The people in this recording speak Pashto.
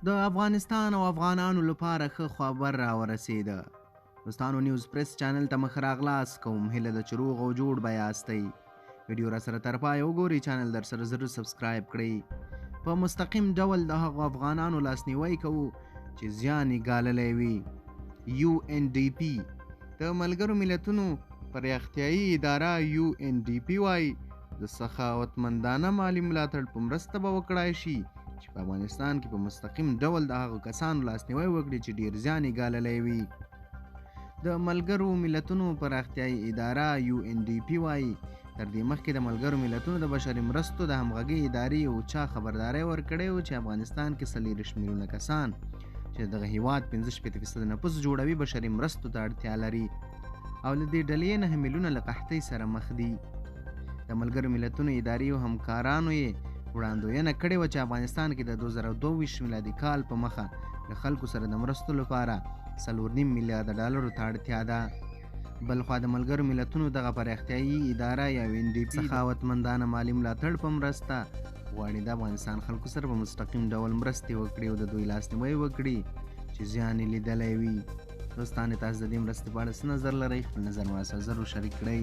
د افغانستان او افغانانو لپاره ښه خبر راورسېده. دوستانو نیوز پریس چینل ته مخ راغلاست کوم، هیله ده چې روغ او جوړ به یاستئ. ویډیو را سره تر پایه وګورئ، چینل در سره ضرور سبسکرایب کړئ. په مستقیم ډول د هغو افغانانو لاسنیوی کوو چې زیان یې ګاللی وي. UNDP د ملګرو ملتونو پراختیایي اداره UNDP وایي د سخاوتمندانه مالي ملاتړ په مرسته به وکړای شي چې په افغانستان کې په مستقیم ډول د هغو کسانو لاسنیوی وکړي چې ډیر زیان یې ګاللی وي. د ملګرو ملتونو پراختیایي اداره UNDP وایي تر دې مخکې د ملګرو ملتونو د بشري مرستو د همغږۍ ادارې یو چا خبرداری ورکړی و چې افغانستان کې 40 میلیونه کسان چې دغه هیواد 65% نفوس جوړوي بشري مرستو ته اړتیا لري او له دې ډلې 9 میلیونه له قحطۍ سره مخ دي. د ملګرو ملتونو ادارې او همکارانو یې وړاندوینه کړې وه چې افغانستان کې د 2022 میلادي کال په مخه له خلکو سره د مرستو لپاره 4.5 میلیارده ډالرو ته اړتیا ده. بلخوا د ملګرو ملتونو دغه پراختیایي اداره یا UNDP سخاوتمندانه مالي ملاتړ په مرسته غواړي د افغانستان خلکو سره په مستقیم ډول مرستې وکړي او د دوی لاسنیوی وکړي چې زیان یې لیدلی وي. دوستانو تاسو د دې مرستې په اړه څه نظر لرئ؟ خپل نظر ما سره ضرور شریک کړئ.